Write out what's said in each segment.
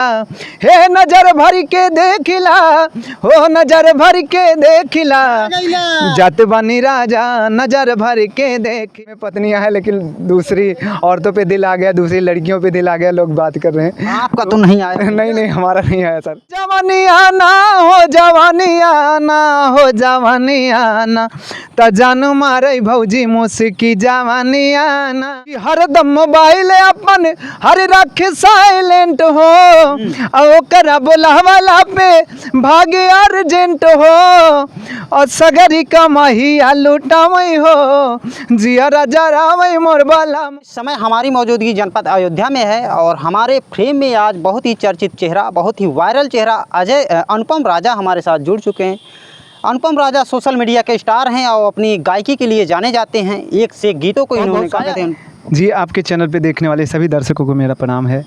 हे नजर भर के देखिला, हो नजर भर के देखिला, जात बानी राजा नजर भर के देख। पत्नियां हैं लेकिन दूसरी औरतों पे दिल आ गया, दूसरी लड़कियों पे दिल आ गया, लोग बात कर रहे हैं। आपका तो नहीं आया? नहीं नहीं, हमारा नहीं आया सर। जवानी आना हो, जवानी आना हो, जवानी आना त जान मारे भौजी मुस्की जवानी आना। हरदम मोबाइल अपन हर रख साइलेंट हो, ओकरा बोलावला पे भागे अर्जेंट हो, और सगरी कमाहिया लुटावई हो, जिया जरावई मोर बाला। इस समय हमारी मौजूदगी जनपद अयोध्या में है और हमारे फ्रेम में आज बहुत ही चर्चित चेहरा, बहुत ही वायरल चेहरा अनुपम राजा हमारे साथ जुड़ चुके हैं। अनुपम राजा सोशल मीडिया के स्टार हैं और अपनी गायकी के लिए जाने जाते हैं। एक से एक गीतों को इन्होंने गाया है। जी, आपके चैनल पे देखने वाले सभी दर्शकों को मेरा प्रणाम है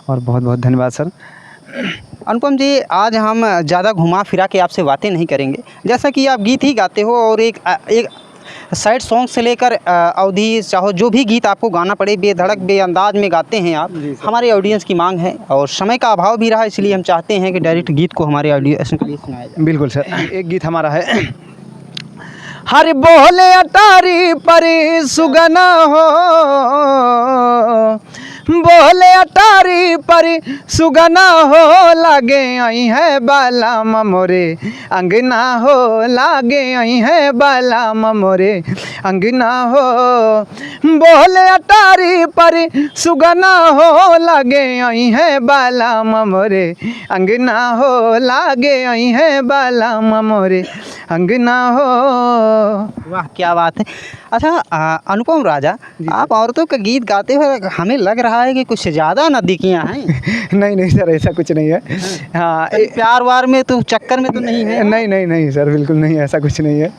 और बहुत बहुत धन्यवाद सर। अनुपम जी, आज हम ज़्यादा घुमा फिरा के आपसे बातें नहीं करेंगे। जैसा कि आप गीत ही गाते हो और एक साइड सॉन्ग से लेकर अवधि चाहो जो भी गीत आपको गाना पड़े, बेधड़क बेअंदाज में गाते हैं आप। हमारे ऑडियंस की मांग है और समय का अभाव भी रहा, इसलिए हम चाहते हैं कि डायरेक्ट गीत को हमारे ऑडियंस के लिए सुनाया जाए। बिल्कुल सर, एक गीत हमारा है। हर बोले अटारी परी सुगना हो, बोले अटारी परी सुगना हो, लागे आई है बाला मोरे अंगना हो, लागे आई है बाला मोरे अंगना हो, बोले अटारी परी सुगना हो, लागे आई है बाला मोरे अंगना हो, लागे आई है बाला मोरे अंगना हो। वाह, क्या बात है। अच्छा अनुपम राजा, आप औरतों का गीत गाते हुए हमें लग रहा है कि कुछ ज़्यादा नज़दीकियाँ हैं। नहीं नहीं सर, ऐसा कुछ नहीं है। हाँ, प्यार वार में तो चक्कर में तो नहीं है? नहीं नहीं नहीं सर, बिल्कुल नहीं, ऐसा कुछ नहीं है।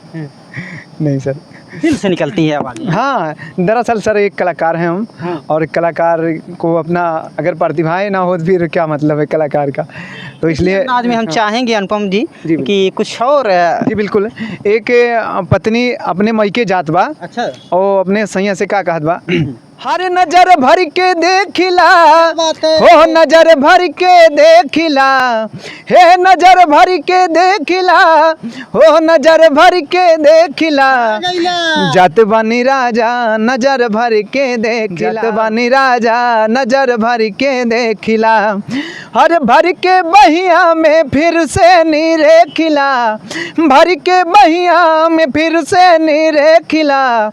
नहीं सर, दिल से निकलती है आवाज़। हाँ, दरअसल सर एक कलाकार हैं हम। हाँ। और कलाकार को अपना अगर प्रतिभाएं ना हो तो फिर क्या मतलब है कलाकार का, तो इसलिए आज में हम चाहेंगे अनुपम जी कि कुछ और। जी बिल्कुल। एक पत्नी अपने मईके जात बा। अच्छा। और अपने सैया से का कहत बा, हर नजर भर के देखिला, बात है। हो नजर भर के देखिला, हे नजर भर के देखिला, हो नजर भर के देखिला, जात बानी राजा नजर भर के देखिला, जात बानी राजा नजर भर के देखिला, हर भर के बहिया में फिर से नीरे खिला, भर के बहिया में फिर से नीरे खिला,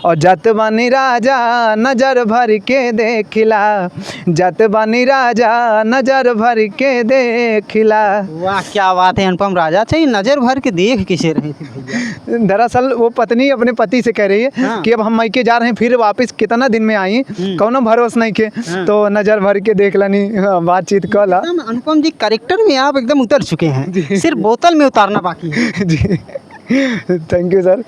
और जात बानी राजा नजर भर के देखिला, जात बानी राजा नजर भर के देखिला। वाह, क्या बात है अनुपम राजा। अच्छा, ये नजर भर के देख किसे रहे थे भैया? दरअसल वो पत्नी अपने पति से कह रही है। हाँ। कि अब हम मायके जा रहे हैं, फिर वापस कितना दिन में आई, कौनो भरोस नहीं के। हाँ। तो नजर भर के देख लानी, बातचीत कला। अनुपम जी, कैरेक्टर में आप एकदम उतर चुके हैं, सिर्फ बोतल में उतारना बाकी है। जी थैंक यू सर।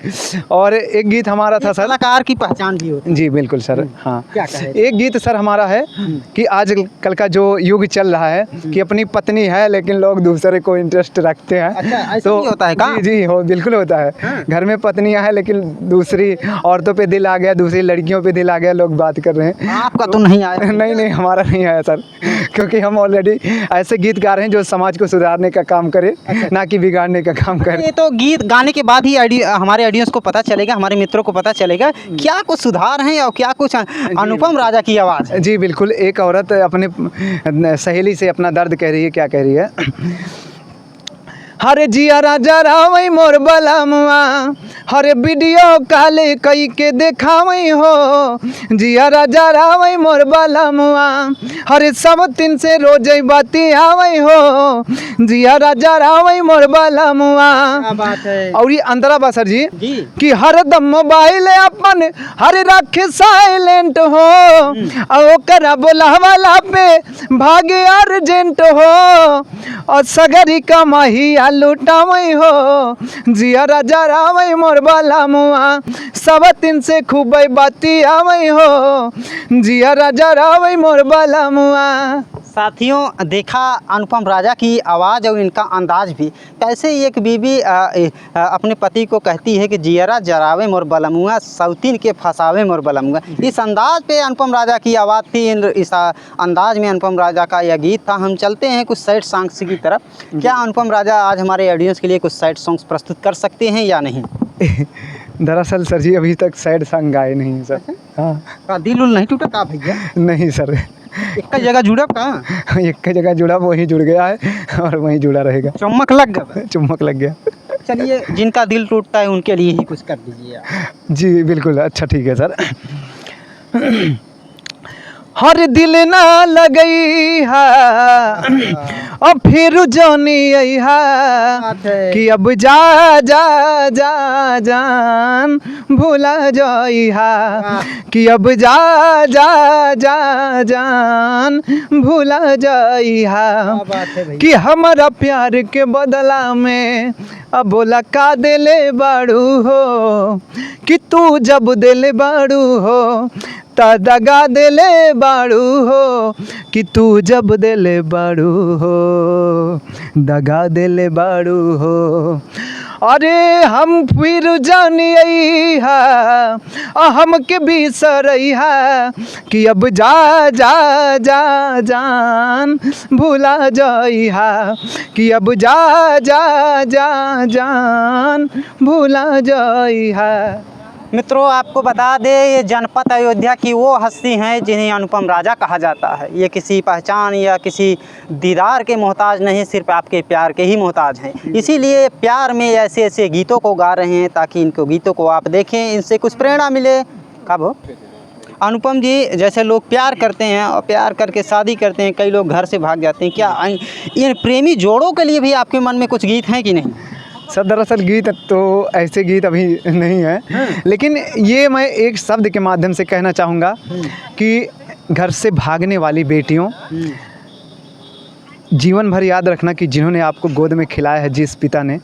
और एक गीत हमारा था सर, कलाकार की पहचान भी होती है। जी बिल्कुल सर। हाँ, क्या कहें? एक गीत सर हमारा है कि आज कल का जो युग चल रहा है कि अपनी पत्नी है लेकिन लोग दूसरे को इंटरेस्ट रखते हैं। अच्छा, ऐसा तो भी होता है का? जी जी हो, बिल्कुल होता है। हाँ। घर में पत्नियां हैं लेकिन दूसरी औरतों पे दिल आ गया, दूसरी लड़कियों पे दिल आ गया, लोग बात कर रहे हैं। आपका तो नहीं आया? नहीं नहीं, हमारा नहीं आया सर, क्योंकि हम ऑलरेडी ऐसे गीत गा रहे हैं जो समाज को सुधारने का काम करे। अच्छा। ना कि बिगाड़ने का काम करे। ये तो गीत गाने के बाद ही हमारे ऑडियंस को पता चलेगा, हमारे मित्रों को पता चलेगा क्या कुछ सुधार है और क्या कुछ अनुपम राजा की आवाज़। जी बिल्कुल। एक औरत अपने सहेली से अपना दर्द कह रही है। क्या कह रही है? हरे जिया राजा रावई मोर बलमुआ, हरे वीडियो कॉल कई के देखावई हो, जिया राजा रावई मोर बलमुआ, हरे सब तीन से रोज बाती आवई हो, जिया राजा रावई मोर बलमुआ। क्या बात है। और ये अंतरा बसर जी कि हरदम मोबाइल अपन हर रख साइलेंट हो, और ओकरा बोलावला पे भागे अर्जेंट हो, और सगरी कमाहिया लुटावई हो, जिया राजा रावई मोर बलमुआ, सब तीन से खूब बाती आवई हो, जिया राजा रावई मोर बलमुआ। साथियों, देखा अनुपम राजा की आवाज़ और इनका अंदाज भी, कैसे एक बीवी अपने पति को कहती है कि जियरा जरावे मोर बलमुआ, सौतीन के फसावे मोर बलमुआ। इस अंदाज पे अनुपम राजा की आवाज़ थी, इस अंदाज में अनुपम राजा का यह गीत था। हम चलते हैं कुछ सैड सॉन्ग्स की तरफ। क्या अनुपम राजा आज हमारे ऑडियंस के लिए कुछ सैड सॉन्ग्स प्रस्तुत कर सकते हैं या नहीं? दरअसल सर जी अभी तक सैड सॉन्ग गाए नहीं हैं सर। हाँ। का दिल उल नहीं टूटा का भैया? नहीं सर, एक जगह जुड़ा का एक जगह जुड़ा वहीं जुड़ गया है और वहीं जुड़ा रहेगा। चमक लग गया। चुम्बक लग गया। चलिए, जिनका दिल टूटता है उनके लिए ही कुछ कर दीजिए आप। जी बिल्कुल, अच्छा ठीक है सर। हर दिल ना लगई है और फिर जोनी आई है कि अब जा जा जा जान भूला जाई है कि अब जा जा जा जान भूला जाई है कि हमारा प्यार के बदला में अब बोला का दिले बाड़ू हो कि तू जब दिले बाड़ू हो ता दगा दिले बाड़ू हो कि तू जब दिले बाड़ू हो दगा दिले बाड़ू हो। अरे हम फिर जानी आई है हम के बिसरई है कि अब जा जा जा जान भूला जाई है कि अब जा जा जा जान भूला जाई है। मित्रों, आपको बता दें, ये जनपद अयोध्या की वो हस्ती हैं जिन्हें अनुपम राजा कहा जाता है। ये किसी पहचान या किसी दीदार के मोहताज नहीं, सिर्फ आपके प्यार के ही मोहताज हैं। इसीलिए प्यार में ऐसे ऐसे गीतों को गा रहे हैं ताकि इनको गीतों को आप देखें, इनसे कुछ प्रेरणा मिले। कब हो अनुपम जी, जैसे लोग प्यार करते हैं और प्यार करके शादी करते हैं, कई लोग घर से भाग जाते हैं, क्या इन प्रेमी जोड़ों के लिए भी आपके मन में कुछ गीत हैं कि नहीं? सर दरअसल गीत तो ऐसे गीत अभी नहीं है, लेकिन ये मैं एक शब्द के माध्यम से कहना चाहूँगा कि घर से भागने वाली बेटियों, जीवन भर याद रखना कि जिन्होंने आपको गोद में खिलाया है जिस पिता ने,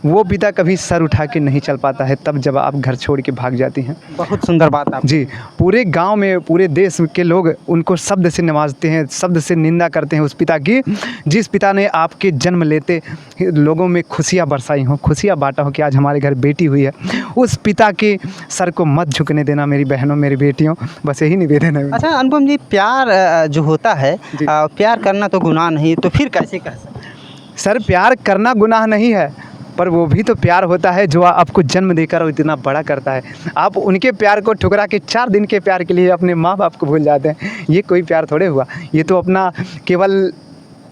वो पिता कभी सर उठा के नहीं चल पाता है तब जब आप घर छोड़ के भाग जाती हैं। बहुत सुंदर बात आप जी। पूरे गांव में, पूरे देश के लोग उनको शब्द से नवाजते हैं, शब्द से निंदा करते हैं उस पिता की जिस पिता ने आपके जन्म लेते लोगों में खुशियां बरसाई हों, खुशियां बांटा हो कि आज हमारे घर बेटी हुई है। उस पिता के सर को मत झुकने देना मेरी बहनों, मेरी बेटियों, बस यही निवेदन है। अच्छा अनुपम जी, प्यार जो होता है, प्यार करना तो गुनाह नहीं, तो फिर कैसे कह सकते? सर प्यार करना गुनाह नहीं है, पर वो भी तो प्यार होता है जो आपको जन्म देकर इतना बड़ा करता है। आप उनके प्यार को ठुकरा के 4 दिन के प्यार के लिए अपने माँ बाप को भूल जाते हैं, ये कोई प्यार थोड़े हुआ। ये तो अपना केवल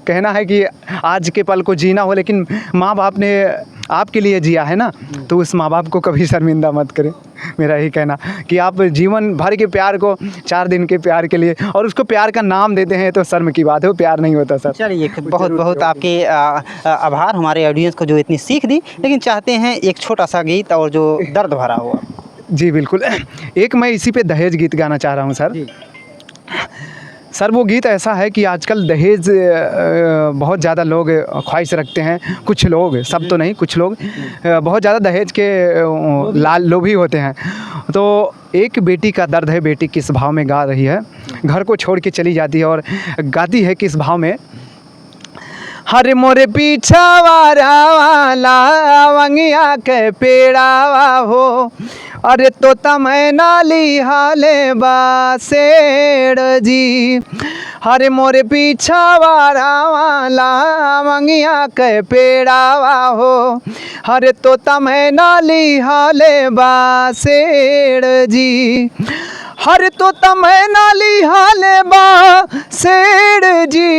कहना है कि आज के पल को जीना हो, लेकिन माँ बाप ने आपके लिए जिया है ना, तो उस माँ बाप को कभी शर्मिंदा मत करें। मेरा यही कहना कि आप जीवन भर के प्यार को 4 दिन के प्यार के लिए और उसको प्यार का नाम देते हैं तो शर्म की बात है, वो प्यार नहीं होता सर। चलिए, बहुत बहुत आपके आभार हमारे ऑडियंस को जो इतनी सीख दी। लेकिन चाहते हैं एक छोटा सा गीत और जो दर्द भरा हुआ। जी बिल्कुल, एक मैं इसी पे दहेज गीत गाना चाह रहा हूँ सर। सर वो गीत ऐसा है कि आजकल दहेज बहुत ज़्यादा लोग ख्वाहिश रखते हैं, कुछ लोग, सब तो नहीं, कुछ लोग बहुत ज़्यादा दहेज के लाल लोभी होते हैं। तो एक बेटी का दर्द है, बेटी किस भाव में गा रही है, घर को छोड़ के चली जाती है और गाती है किस भाव में। हरे मोरे पीछा वाला वंगिया के पेड़ावा हो, अरे तोता मैं नाली हाले बासेड़ जी। हरे मोरे पीछा वाला वंगिया के पेड़ावा हो, हरे तोता मैं नाली हाले बासेड़ जी। हर तो तमें नाली हाले बासेड़ जी,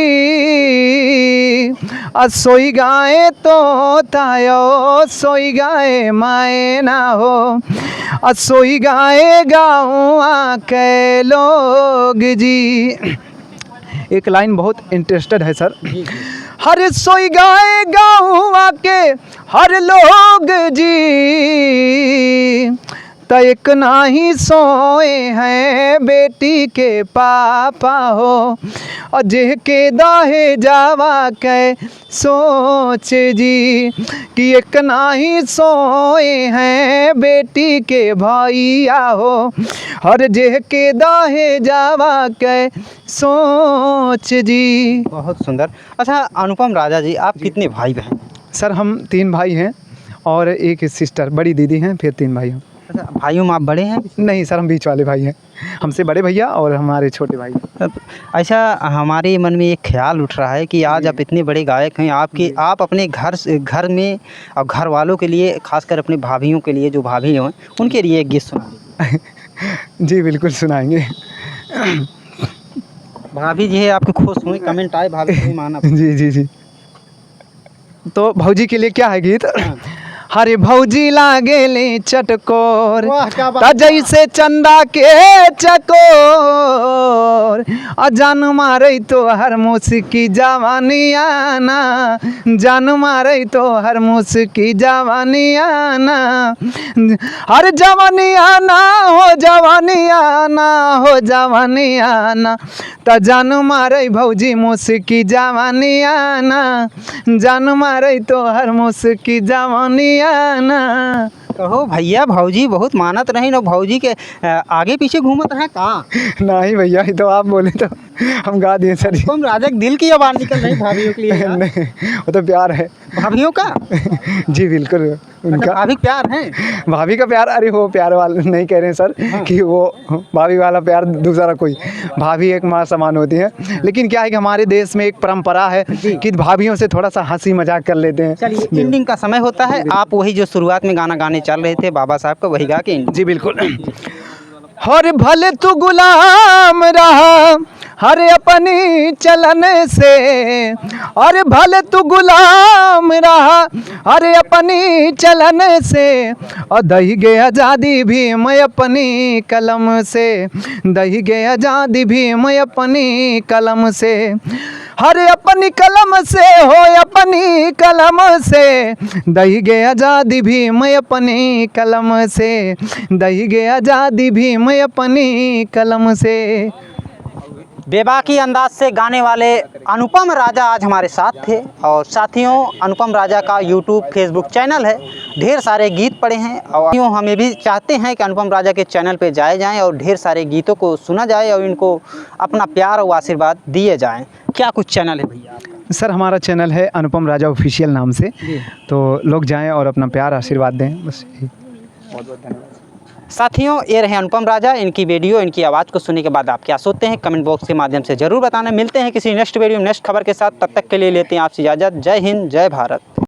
सोई गाए तो तायो सोई गाए माए ना हो, सोई गाए गाँव के लोग जी। एक लाइन बहुत इंटरेस्टेड है सर। हर सोई गाए गाँव के हर लोग जी, त एक नाही सोए हैं बेटी के पापा हो, और जेह के दाहे जावा के सोच जी, कि एक नाही सोए हैं बेटी के भैया हो, और जेह के दाहे जावा के सोच जी। बहुत सुंदर। अच्छा अनुपम राजा जी, आप कितने भाई बहन? सर हम 3 भाई हैं और एक सिस्टर, बड़ी दीदी हैं, फिर 3 भाई हैं। अच्छा भाइयों में आप बड़े हैं? नहीं सर, हम बीच वाले भाई हैं, हमसे बड़े भैया और हमारे छोटे भाई। अच्छा हमारे मन में एक ख्याल उठ रहा है कि आज आप इतने बड़े गायक हैं, आप अपने घर में और घर वालों के लिए, खासकर अपने भाभियों के लिए, जो भाभी हैं उनके लिए एक गीत सुना। जी बिल्कुल सुनाएंगे। भाभी जी है आपके खुश हुई, कमेंट आए भाभी को माना। जी जी जी। तो भौजी के लिए क्या है गीत? हरे भौजी लागेले चटकोर, वाह, क्या बात ता जैसे चंदा के चकोर, जान मारे तो हर मुस्की जवानी आना, जान मारे तो हर मुस्की जवानी आना, हर जवानी आना हो, जवानी आना हो, जवानी आना, ता जान मारे भौजी मुस्की जवानी आना, जान मारे तो हर मुस्की जवानी आना। कहो भैया भौजी बहुत मानत नहीं ना, भौजी के आगे पीछे घूमत रहे कहाँ? नहीं भैया, ये तो आप बोले तो हम गा दिए सर। अनुपम राजा के दिल की आवाज़ निकल रही भाभियों के लिए। नहीं, वो तो प्यार है भाभियों का? जी बिल्कुल, उनका भाभी प्यार है। भाभी का प्यार, अरे वो प्यार वाला नहीं कह रहे हैं सर, कि वो भाभी वाला प्यार दूसरा कोई, भाभी एक माँ समान होती है। लेकिन क्या है कि हमारे देश में एक परंपरा है कि भाभियों से थोड़ा सा हंसी मजाक कर लेते हैं। चलिए एंडिंग का समय होता है, आप वही जो शुरुआत में गाना गाने चल रहे थे बाबा साहब का, वही गा के ending। जी बिल्कुल। हर भले तू गुलाम रहा हर अपनी चलन से, और भले तू गुलाम रहा हर अपनी चलन से, और दही गे आज़ादी भी मैं अपनी कलम से, दही गे आज़ादी भी मैं अपनी कलम से, हर अपनी कलम से हो, अपनी कलम से, दही गे आज़ादी भी मैं अपनी कलम से, दही गे आज़ादी भी मैं अपनी कलम से। बेबाकी अंदाज से गाने वाले अनुपम राजा आज हमारे साथ थे। और साथियों अनुपम राजा का यूट्यूब फेसबुक चैनल है, ढेर सारे गीत पड़े हैं, और हमें भी चाहते हैं कि अनुपम राजा के चैनल पे जाए जाएं और ढेर सारे गीतों को सुना जाए और इनको अपना प्यार और आशीर्वाद दिए जाएं। क्या कुछ चैनल है भैया? सर हमारा चैनल है अनुपम राजा ऑफिशियल नाम से, तो लोग जाएं और अपना प्यार आशीर्वाद दें, बस यही। बहुत बहुत धन्यवाद। साथियों ये रहे अनुपम राजा, इनकी वीडियो, इनकी आवाज़ को सुनने के बाद आप क्या सोचते हैं कमेंट बॉक्स के माध्यम से ज़रूर बताना। मिलते हैं किसी नेक्स्ट वीडियो में नेक्स्ट खबर के साथ, तब तक के लिए लेते हैं आपसे इजाज़त। जय हिंद, जय भारत।